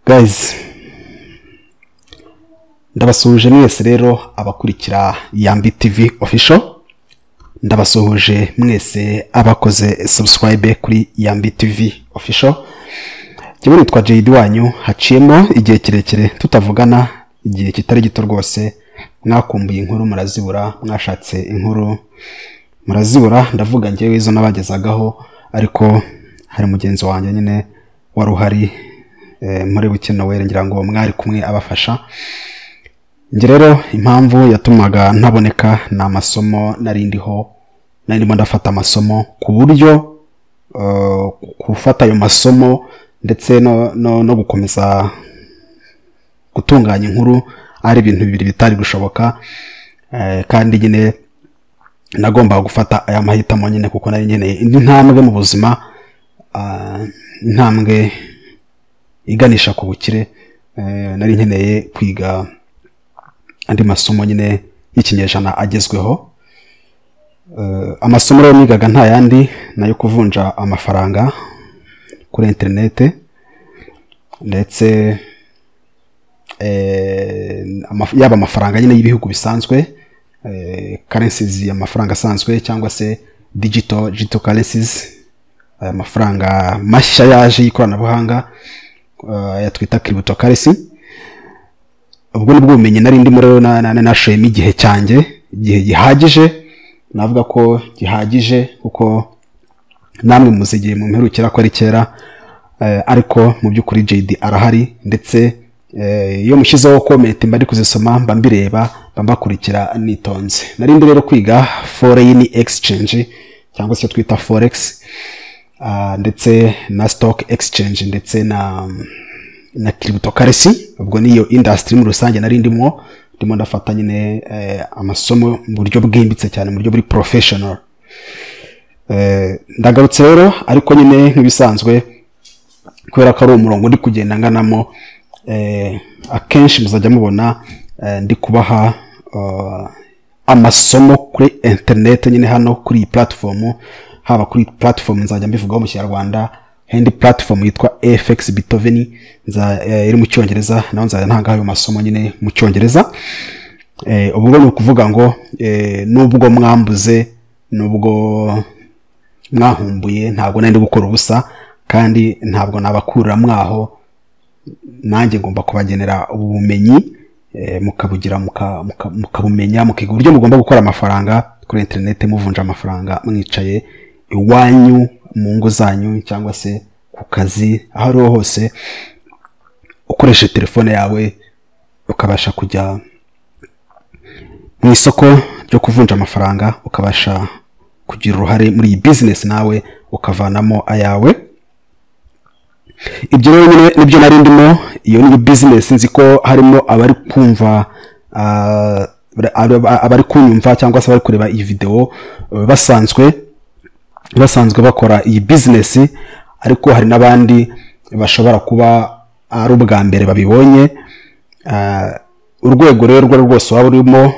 Guys, ndabasuhuje mwese rero abakurikira Yambi TV official. Ndabasuhuje mwese abakoze subscribe kuri Yambi TV official. Jyewe nitwa JD wanyu, haciyemo igihe kirekire tutavugana, igihe kitari gito rwose. Mwakumbuye inkuru murazibura, mwashatse inkuru murazibura, ndavuga njyewe izo nabagezagaho, ariko hari mugenzi wanjye nyine wari uhari muri bukino ngira ngo mwari kumwe abafasha. Nge rero impamvu yatumaga ntaboneka na amasomo narindimo ndafata amasomo ku buryo gufata ayo masomo ndetse no gukomeza gutunganya inkuru ari ibintu bibiri bitari gushoboka, kandi nyine nagomba gufata aya mahitamo nyine kuko nari nkeneye indi ntambwe mu buzima, intambwe iganisha ku bukire. Nari nkeneye kwiga andi masomo nyine y'ikinyejana agezweho. Amasomo rero nigaga nta yandi nayo kuvunja amafaranga kuri internet, ndetse yaba amafaranga nyine y'ibihugu bisanzwe, currencies amafaranga asanzwe cyangwa se digital currencies, amafaranga mashya yaje y'ikoranabuhanga yatwita cryptocurrency. Ubwo nibwo bumenyi nari ndimo rero nashoyemo igihe cyanjye, igihe gihagije, navuga ko gihagije kuko namwe muzigiye mu mperukira ko ari kera, ariko mu by'ukuri JD arahari, ndetse iyo mushyizeho comment mba ndi kuzisoma, mba mbireba, mba mbakurikira nitonze. Nari ndi rero kwiga foreign exchange cyangwa se twita forex, ndetse na stock exchange, ndetse na cryptocurrency. Ubwo niyo industry muri rusange nari ndimo ndafata nyine amasomo mu buryo bwimbitse cyane, mu buryo buri professional. Ndagarutse rero, ariko nyine nk'ibisanzwe kubera ko ari umurongo ndi kugenda nganamo, akenshi muzajya mubona ndi kubaha amasomo kuri internet nyine hano kuri platform. Haba kuri platform nzajya mbivugaho mu Kinyarwanda, hand platform yitwa FX Beethoven iri mu Cyongereza, naho nzajya ntanga ayo masomo nyine mu Cyongereza. Ubwo ni ukuvuga ngo nubwo mwambuze, nubwo mwahumbuye, ntabwo nari ndi gukora ubusa, kandi ntabwo nabakurira mwaho. Nanjye ngomba kubagenera ubumenyi, mukabugira mukabumenya, mukiga uburyo mugomba gukora amafaranga kuri internet, muvunja amafaranga mwicaye iwanyu mu ngo zanyu cyangwa se ku kazi, aho ariho hose, ukoresha telefone yawe ukabasha kujya mu isoko ryo kuvunja amafaranga, ukabasha kugira uruhare muri iyi business, nawe ukavanamo ayawe. Ibyo rero nyine nibyo nari ndimo, iyo ni business. Nzi ko harimo abari kumva, abari kunyumva cyangwa se abari kureba iyi video basanzwe bakora iyi business, ariko hari n'abandi bashobora kuba ari ubwa mbere babibonye. Urwego rero rwose waba urimo,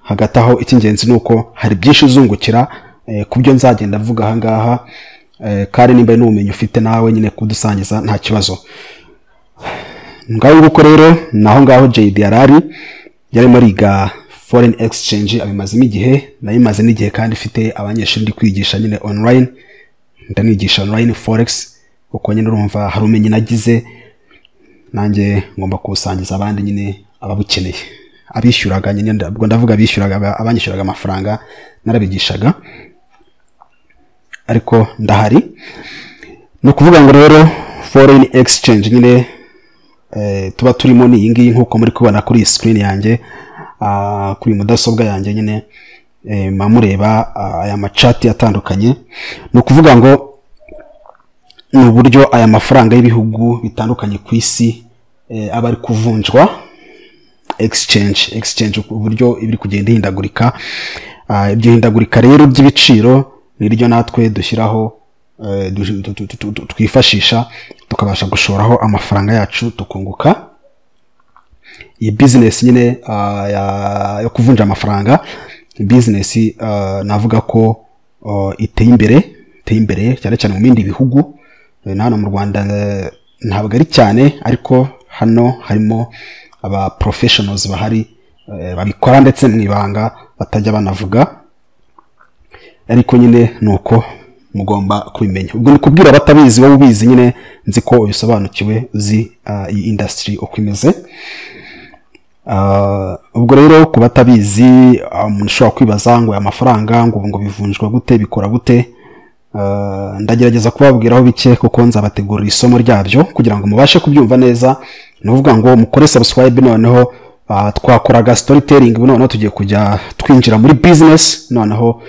hagati aho icy'ingenzi nuko hari byinshi uzungukira ku byo nzagenda mvuga aha ngaha, kandi nimba n'ubumenyi ufite nawe nyine kudusangiza nta kibazo. Ngaho nguko rero naho ngaho JD yarimo ariga foreign exchange, abimazemo igihe, nayimaze n'igihe, kandi ifite abanyeshuri ndi kwigisha nyine online, ndanigisha online forex, kuko nyine urumva hari umenye nagize, nanjye ngomba kusangiza abandi nyine ababukeneye, abishyuraga nyine. Ubwo ndavuga abishyuraga, abanyishyuraga amafaranga narabigishaga, ariko ndahari. Ni ukuvuga ngo rero foreign exchange nyine tuba turimo ni iyi ngiyi, nk'uko muri kubona kuri iyi screen yanjye, kuri mudasobwa yanjye nyine, mureba aya machat atandukanye. Ni ukuvuga ngo ni uburyo aya mafaranga y'ibihugu bitandukanye ku isi aba ari kuvunjwa, exchange, uburyo ibiri kugenda ihindagurika. Ibyo hindagurika rero by'ibiciro niryo natwe dushyiraho, twifashisha, tukabasha gushoraho amafaranga yacu tukunguka. Iyi business nyine yo kuvunja amafaranga, business navuga ko iteye imbere cyane cyane mu bindi bihugu. Hano mu Rwanda ntabwo ari cyane, ariko hano harimo aba professionals bahari babikora ndetse mwibanga batajya banavuga, ariko nyine nuko mugomba kubimenya. Ubwo ni kubwira batabizi, wowe ubizi nyine nzi ko ubisobanukiwe, uzi iyi industry uko imeze. Ubwo rero ku batabizi umuntu ushobora kwibaza ngo aya mafaranga ngo bivunjwa gute, bikora gute, ndagerageza kubabwiraho bike kuko nzabategurira isomo ryabyo kugira ngo mubashe kubyumva neza. Nuvuga ngo mukore subscribe, noneho twakoraga storytelling, noneho tugiye kujya twinjira muri business, noneho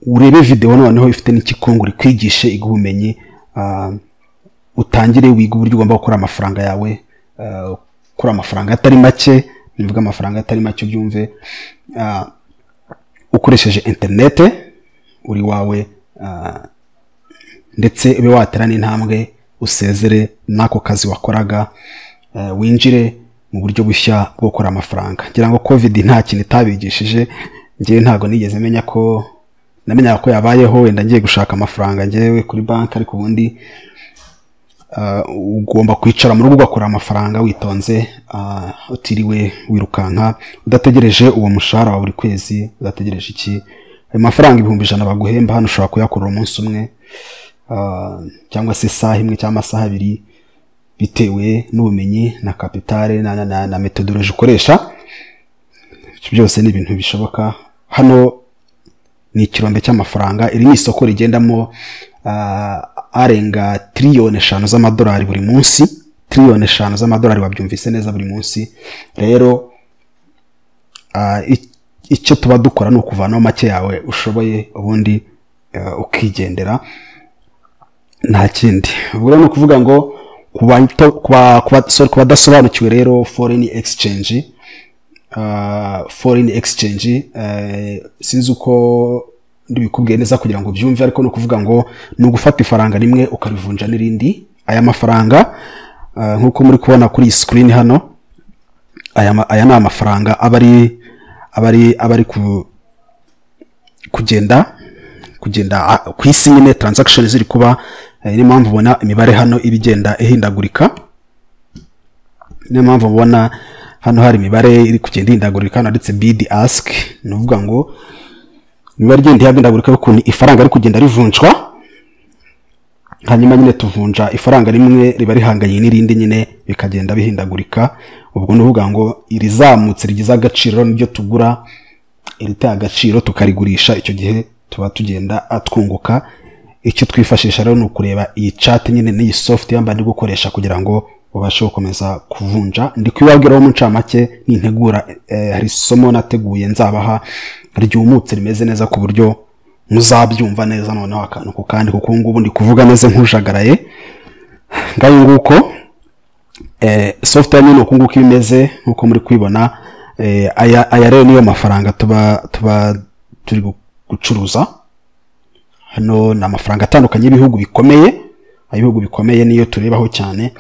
urebe video noneho ifite n'ikikunguri kwigishe igubumenyi, utangire wiga uburyo ugomba gukora amafaranga yawe, gukora amafaranga atari make. Nivuga amafaranga atari make ubyumve, ukoresheje internet uri wawe, ndetse ube watera n'intambwe usezere n'ako kazi wakoraga, winjire mu buryo bushya bwo gukora amafaranga. Ngira ngo covid nta kintu itabigishije, ngiye ntago nigeze menya ko namenya ko yabayeho, wenda ngiye gushaka amafaranga ngewe kuri bank, ariko ubundi ugomba kwicara mu rugo ugakora amafaranga witonze, utiriwe wirukanka, udategereje uwo mushahara wa buri kwezi, udategereje iki. Ayo mafaranga 100 baguhemba hano ushobora kuyakorera umunsi umwe, cyangwa se isaha imwe cyangwa amasaha 2, bitewe n'ubumenyi na kapitale na methodology ukoresha. Byose ni ibintu bishoboka. Hano ni ikirombe cy'amafaranga, iri ni isoko rigendamo arenga trillion 5 z'amadolari buri munsi. Trillion 5 z'amadolari wabyumvise neza buri munsi. Rero icyo tuba dukora ni ukuvanaho make yawe ushoboye, ubundi ukigendera, nta kindi. Ubwo ni ukuvuga ngo kuba dasobanukiwe rero foreign exchange, sinzi uko ndibikubwiye neza kugira ngo byumve, ariko no kuvuga ngo ni ugufata ifaranga rimwe ukarivunja n'irindi. Aya mafaranga nkuko muri kubona kuri screen hano, aya ni amafaranga abari kugenda ku isi nyine, transaction ziri kuba. Ni mpamvu ubona imibare hano ibigenda ihindagurika, ni mpamvu ubona hano hari imibare iri kugenda ihindagurika, ndetse bid ask, nuvuga ngo imibare igenda ihindagurika ukuntu ifaranga ari kugenda rivunjwa. Hanyuma nyine tuvunja ifaranga rimwe riba rihanganye n'irindi nyine bikagenda bihindagurika. Ubwo nuvuga ngo irizamutse rigize agaciro nibyo tugura, iritaye agaciro tukarigurisha, icyo gihe tuba tugenda atwunguka. Icyo twifashisha rero ni ukureba iyi chat nyine n'iyi software mba ndi gukoresha kugira ngo ubashe gukomeza kuvunja. Ndi kwibabwiraho mu ncamake n'integura, hari isomo nateguye nzabaha ryumutse rimeze neza ku buryo muzabyumva neza noneho akantu ku kandi, kuko ngubu ndi kuvuga neza nk'ujagaraye ngayo nguko. Software nyine uko nguko imeze nkuko muri kwibona. Aya rero niyo mafaranga tuba turi gucuruza hano. Ni amafaranga atandukanye y'ibihugu bikomeye, ibihugu bikomeye niyo turebaho cyane.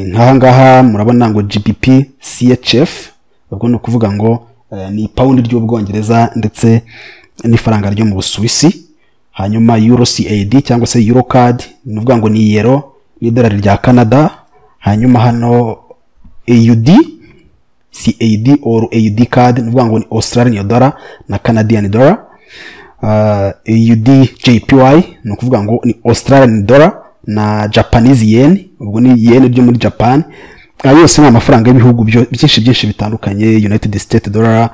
Nkaha ngaha murabona ngo GBP CHF, ubwo ni ukuvuga ngo ni pound ry'Ubwongereza ndetse n'ifaranga ryo mu Busuwisi. Hanyuma Euro CAD cyangwa se Euro card, ni ukuvuga ngo ni euro n'idolari rya Canada. Hanyuma hano AUD CAD or AUD card, ni ukuvuga ngo ni Australian dollar na Canadian dollar. AUD JPY, ni ukuvuga ngo ni Australian dollar na Japanese yen, ubwo ni yen ryo muri Japan. Yose ni amafaranga y'ibihugu byinshi bitandukanye. United States dollar,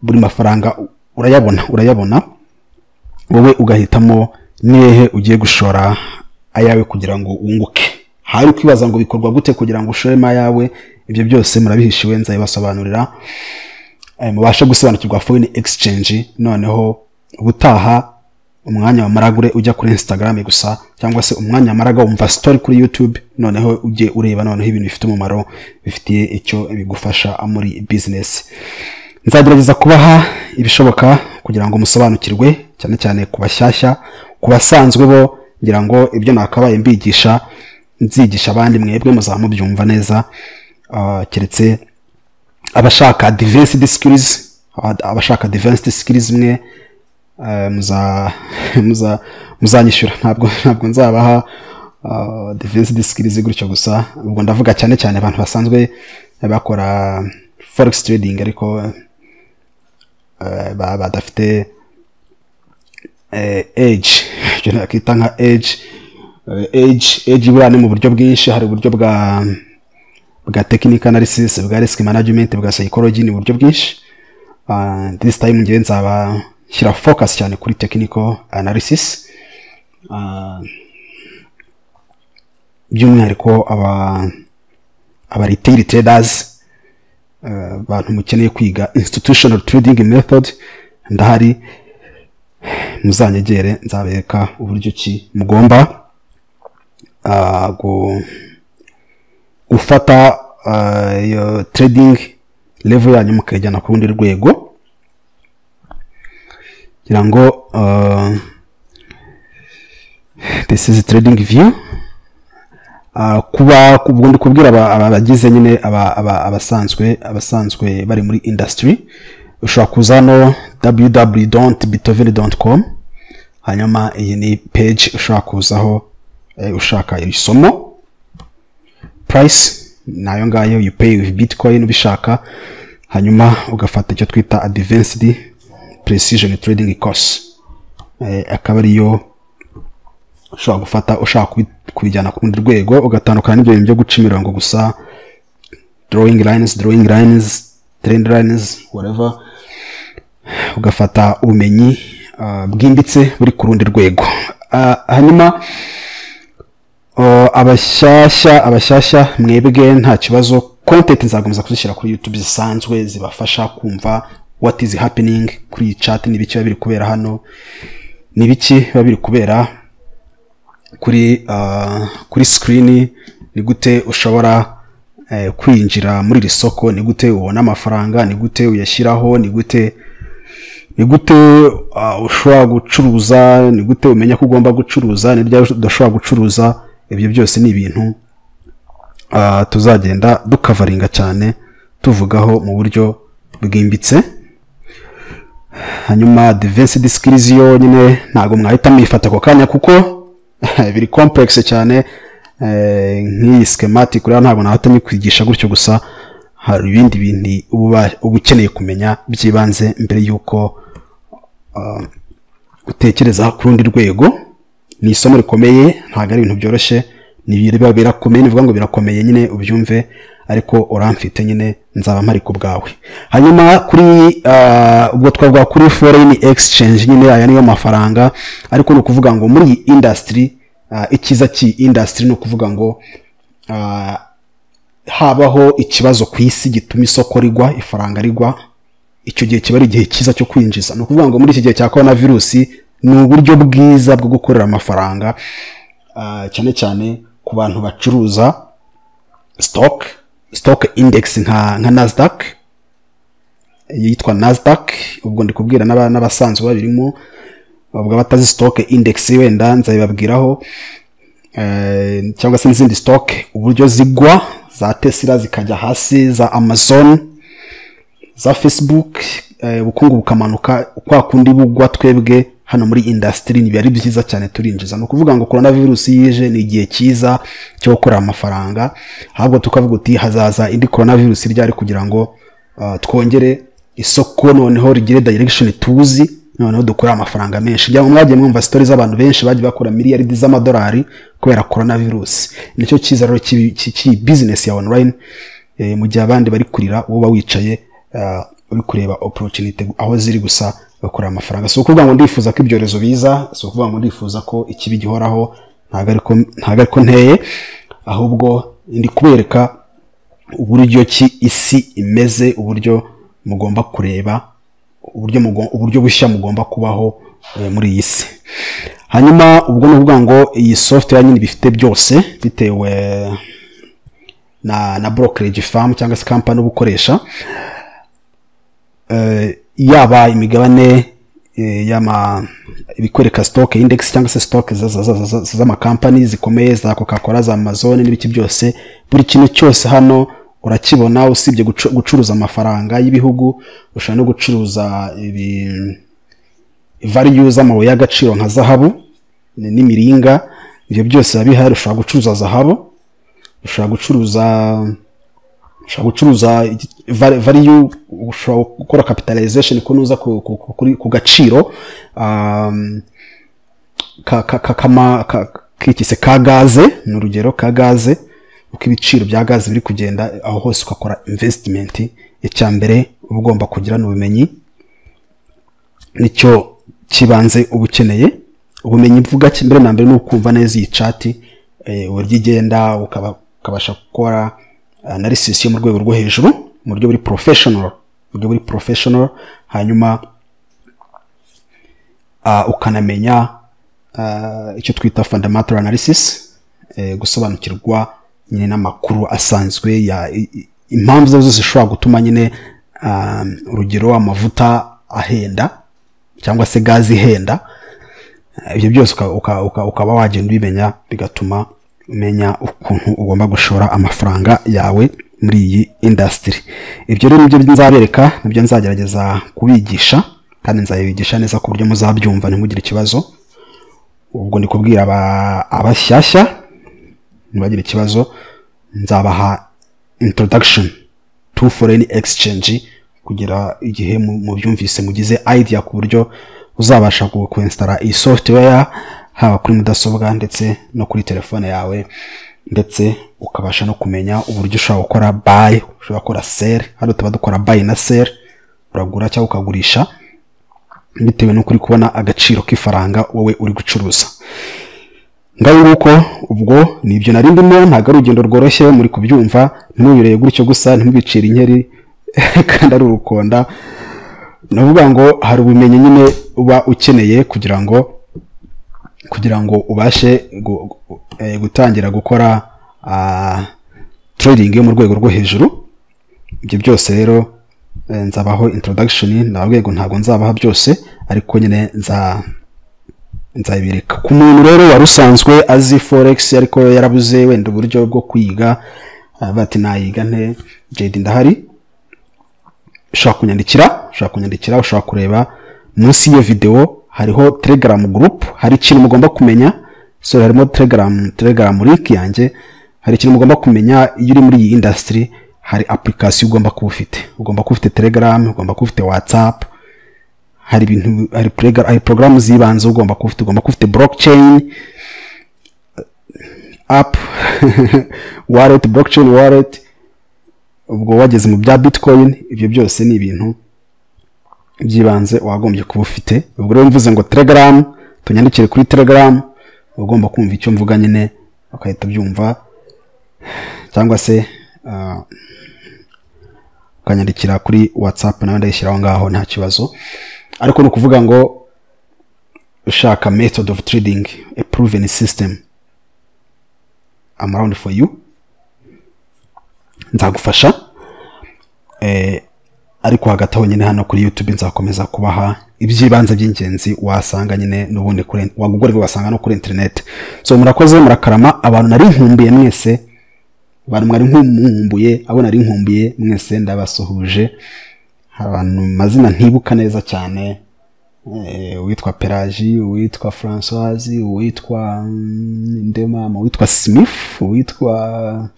buri mafaranga urayabona wowe ugahitamo nihe ugiye gushora ayawe kugira ngo wunguke. Hari kwibaza ngo bikorwa gute kugira ngo ushore ayawe, ibyo byose murabihishiwe nzabibasobanurira, mubashe gusobanukirwa foreign exchange. Noneho ubutaha umwanya wa maragure ujya kuri Instagram gusa, cyangwa se umwanya wa maraga umva story kuri YouTube, noneho ujye ureba noneho ibintu bifite umumaro, bifitiye icyo bigufasha muri business. Nzagerageza kubaha ibishoboka kugira ngo musobanukirwe, cyane cyane kubashyashya, kubasanzwe bo ngira ngo ibyo nakabaye mbigisha nzigisha abandi mwebwe muzamubyumva neza. Keretse abashaka advanced skills mwe muzanyishyura, ntabwo nzabaha advanced skills gutyo gusa. Ubwo ndavuga cyane cyane abantu basanzwe bakora forex trading ariko badafite age, cyo nakita nka age burane mu buryo bwinshi. Hari uburyo bwa technical analysis, bwa risk management, bwa psychology, ni buryo bwinshi. This time ngiye nzaba shyira focus cyane kuri technical analysis, by'umwihariko aba retail traders, abantu mukeneye kwiga institutional trading method, ndahari, muzanyegere nzabereka uburyo ki mugomba gufata iyo trading level yanyu mukajyana ku rundi rwego, kugira ngo this is trading view. Kuba ubundi kubwira abagize nyine abasanzwe bari muri industry, ushobora kuzano www.beethoven.com, hanyuma iyi ni page ushobora kuzaho ushaka isomo. Price nayo ngayo, you pay with Bitcoin ubishaka, hanyuma ugafata icyo twita advanced precision trading course, akaba ariyo ushobora gufata ushaka kubijyana ku rundi rwego, ugatandukana n'ibyo bintu byo guca imirongo gusa, drawing lines, trend lines, whatever, ugafata ubumenyi bwimbitse buri ku rundi rwego. Hanyuma abashyashya mwebwe nta kibazo, content nzakomeza kuzishyira kuri YouTube zisanzwe zibafasha kumva what is happening kuri chat, n'ibiki biri kubera hano, n'ibiki biri kubera kuri screen, ni gute ushobora kwinjira muri iri soko, ni gute ubona amafaranga, ni gute uyashyiraho, ni gute ushobora gucuruza, ni gute umenya ko ugomba gucuruza, ni ryari udashobora gucuruza. Ibyo byose ni ibintu tuzagenda dukavaringa cyane tuvugaho mu buryo bwimbitse. Hanyuma advanced skills yo nyine ntago mwahita mwifata ko kanya kuko biri complex cyane, nk'iyi schematic rero ntago nahita nyikwigisha gutyo gusa. Hari ibindi bintu uba ukeneye kumenya byibanze mbere yuko utekereza ku rundi rwego. Ni isomo rikomeye, ntago ari ibintu byoroshye, ni birakomeye, nivuga ngo birakomeye nyine ubyumve, ariko uramfite nyine nzaba mpari ku bwawe. Hanyuma kuri ubwo twavuga kuri foreign exchange nyine, aya niyo mafaranga, ariko no kuvuga ngo muri industry, ikiza ki industry no kuvuga ngo habaho ikibazo ku isi gituma isoko rigwa, ifaranga rigwa, icyo gihe kiba ari igihe cyiza cyo kwinjiza. No kuvuga ngo muri iki gihe cya coronavirus ni uburyo bwiza bwo gukorera amafaranga, cyane cyane ku bantu bacuruza stock index nka Nasdaq, yitwa Nasdaq. Ubwo ndi kubwira n'abasanzwe babirimo, bavuga batazi stock index wenda nzabibabwiraho, cyangwa se n'izindi stock uburyo zigwa, za Tesla zikajya hasi, za Amazon, za Facebook, ubukungu bukamanuka. Kwa kundi bugwa twebwe hano muri industry ni byari byiza cyane turinjiza. No kuvuga ngo coronavirus yije ni igihe cyiza cyo gukora amafaranga, ahubwo tukavuga uti hazaza indi coronavirus ryari kugira ngo twongere isoko noneho rigire direction tuzi, noneho dukora amafaranga menshi. Njya mwagiye mwumva stories z'abantu benshi bagiye bakora miliyari z'amadolari kubera coronavirus. Nicyo cyiza rero ki business ya online, mu gihe abandi bari kurira uba wicaye uri kureba opportunity aho ziri gusa bakora amafaranga. So kuvuga ngo ndifuza ko ibyorezo biza, so kuvuga ngo ndifuza ko ikibi gihoraho, ntago ariko nteye, ahubwo ndi kubereka uburyo ki isi imeze, uburyo mugomba kureba, uburyo bushya mugomba kubaho muri iyi si. Hanyuma ubwo nuvuga ngo iyi software nyine bifite byose bitewe na brokerage firm cyangwa se company ubukoresha, yaba imigabane ibikoreka stock index cyangwa se stock z'ama company zikomeye, za Coca-Cola, za Amazon n'ibiki byose. Buri kintu cyose hano urakibona, usibye gucuruza amafaranga y'ibihugu, ushobora no gucuruza values z'amabuye y'agaciro nka zahabu n'imiringa ibyo byose abihari. Ushobora gucuruza zahabu, ushobora gucuruza value, ushobora gukora capitalization kunuza ku gaciro kikise ka gaze, n'urugero ka gaze, uko ibiciro bya gaze biri kugenda, aho hose ukakora investment. Icyambere ugomba kugira n'ubumenyi, nicyo kibanze ubukeneye. Ubumenyi mvuga mbere na mbere ni ukumva neza iyi chat uburyo igenda, ukabasha gukora analysis yo mu rwego rwo hejuru, mu buryo buri professional, hanyuma ukanamenya icyo twita fundamental analysis, gusobanukirwa nyine n'amakuru asanzwe ya impamvu zose zishobora gutuma nyine urugero amavuta ahenda cyangwa se gazi ihenda. Ibyo byose ukaba wagenda ubimenya, bigatuma umenya ukuntu ugomba gushora amafaranga yawe muri iyi industry. Ibyo rero nibyo nzabereka, nibyo nzagerageza kubigisha, kandi nzabigisha neza ku buryo muzabyumva ntimugire ikibazo. Ubwo ndi kubwira abashyashya ntibagire ikibazo, nzabaha introduction to foreign exchange kugira igihe mu byumvise mugize idea ku buryo uzabasha kuinstalla iyi software haba kuri mudasobwa ndetse no kuri telefone yawe, ndetse ukabasha no kumenya uburyo ushobora gukora buy, ushobora gukora sell. Hano tuba dukora buy na sell, uragura cyangwa ukagurisha bitewe n'uko uri kubona agaciro k'ifaranga wowe uri gucuruza. Nguko ubwo nibyo nari ndimo, ntago ari urugendo rworoshye muri kubyumva, ntimubireye gutyo gusa, ntimubicira inkeri kandi ari urukonda. Navuga ngo hari ubumenyi nyine uba ukeneye kugira ngo ubashe gutangira gukora trading yo mu rwego rwo hejuru. Ibyo byose rero nzabaho introduction, nababwiye ngo ntago nzabaha byose, ariko nyine nzabireka ku muntu rero wari usanzwe azi forex ariko yarabuze wenda uburyo bwo kwiga, bati nayiga nte. JD ndahari, ushobora kunyandikira, ushobora kureba munsi y'iyo video hariho Telegram group, hari ikintu mugomba kumenya. So harimo Telegram link yanjye, hari ikintu mugomba kumenya iyo uri muri iyi industry. Hari application ugomba kuba ufite Telegram, ugomba kuba ufite WhatsApp, hari program zibanze ugomba kuba ufite blockchain app blockchain wallet. Ubwo wageze mu bya Bitcoin, ibyo byose ni ibintu byibanze wagombye kuba ufite. Ubwo rero mvuze ngo Telegram, tunyandikire kuri Telegram, ugomba kumva icyo mvuga nyine ukahita byumva, cyangwa se ukanyandikira kuri WhatsApp nawe ndayishyiraho ngaho nta kibazo. Ariko no kuvuga ngo ushaka method of trading, a proven system, I'm around for you, nzagufasha. Ariko hagati aho nyine hano kuri YouTube nzakomeza kubaha ibyibanze by'ingenzi wasanga nyine n'ubundi kuri wagugorwa wasanga no kuri internet. So murakoze, murakarama. Abantu nari nkumbuye mwese, abantu mwari nkumbuye, abo nari nkumbuye mwese ndabasuhuje. Abantu mazina ntibuka neza cyane, witwa Pelagie, witwa Françoise, witwa Ndemama, witwa Smith, witwa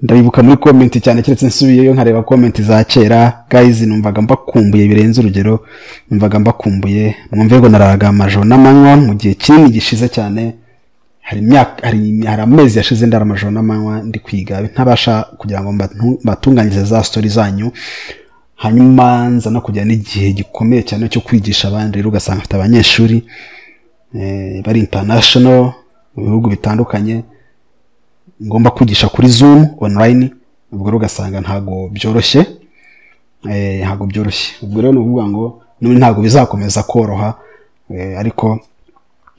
ndabibuka muri comment cyane, keretse nsubiyeyo nkareba comment za kera. Guys, numvaga mbakumbuye birenze urugero, numvaga mbakumbuye. Mwumve ngo naraga amajoro n'amanywa mu gihe kinini gishize cyane. Hari amezi yashize ndara amajoro n'amanywa ndi kwiga, ntabasha kugira ngo mbatunganyirize za story zanyu. Hanyuma nza no kujya n'igihe gikomeye cyane cyo kwigisha abandi. Rero ugasanga afite abanyeshuri bari international mu bihugu bitandukanye, ngomba kwigisha kuri Zoom online. Ubwo rero ugasanga ntago byoroshye, ubwo rero nuvuga ngo none ntago bizakomeza koroha, ariko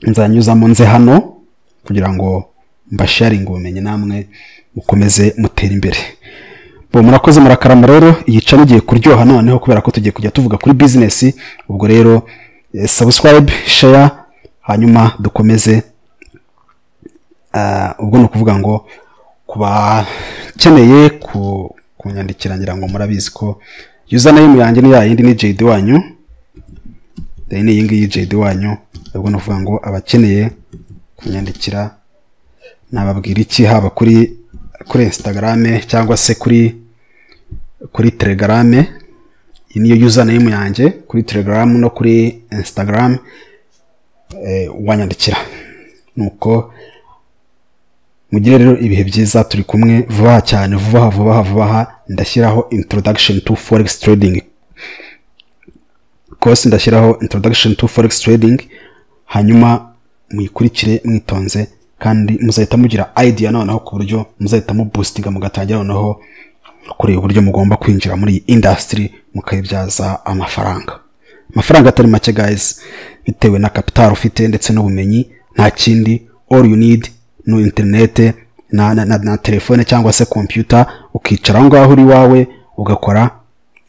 nzanyuzamo nze hano kugira ngo mbasharinga ubumenyi namwe mukomeze mutera imbere. Murakoze, murakarama. Rero iyi channel igiye kuryoha noneho kubera ko tugiye kujya tuvuga kuri business. Ubwo rero subscribe, share, hanyuma dukomeze. Ubwo no kuvuga ngo kubakeneye kunyandikira, ngira ngo murabizi ko username yanjye ni yayindi, ni JD wanyu, ni iyi ngiyi JD wanyu. Ubwo no kuvuga ngo abakeneye kunyandikira nababwira iki haba kuri Instagram cyangwa se kuri Telegram. Iyi niyo username yanjye kuri Telegram no kuri Instagram, wanyandikira. Nuko mugire rero ibihe byiza, turi kumwe vuba cyane, vuba ndashyiraho introduction to forex trading course, ndashyiraho introduction to forex trading, hanyuma muyikurikire mwitonze kandi muzahita mugira idea noneho ku buryo muzahita mu boostinga mugatangira noneho kureba uburyo mugomba kwinjira muri iyi industry mukayibyaza amafaranga atari make guys, bitewe na capital ufite ndetse n'ubumenyi. Nta kindi, all you need no internet na telefone cyangwa se computer, ukicara aho ngaho uri wawe ugakora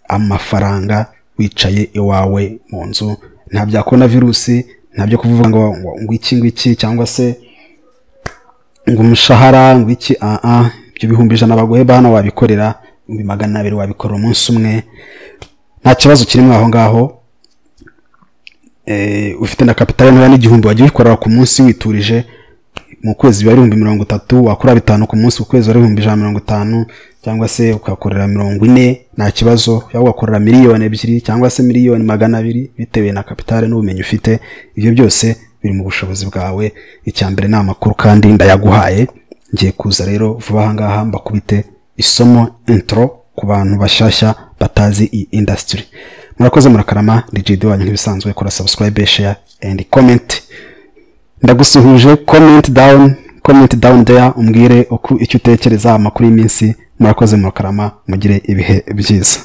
amafaranga wicaye iwawe mu nzu. Nta bya coronavirus, nta byo kuvuga ngo iki cyangwa se ngo umushahara ngo iki. Ibyo bihumbi 100 baguheba hano wabikorera, 200 wabikora umunsi umwe, nta kibazo kirimo aho ngaho. Ufite na capital ntoya n'igihumbi wagiye ukorera ku munsi witurije, mu kwezi biba 30 wakora 5 ku munsi, ukwezi ari 150 cyangwa se ukakorera 40, nta kibazo. Cyangwa ugakorera 2,000,000 cyangwa se 2,200,000 bitewe na capital n'ubumenyi ufite. Ibyo byose biri mu bushobozi bwawe. Icyambere ni amakuru kandi ndayaguhaye. Ngiye kuza rero vuba aha ngaha mbakubite isomo intro ku bantu bashyashya batazi iyi industry. Murakoze, murakarama. DJ wanyu nk'ibisanzwe, kora subscribe, share and comment. Ndagusuhuje, comment down there umbwire icyo utekereza amakuru y'iminsi. Murakoze, murakarama, mugire ibihe byiza.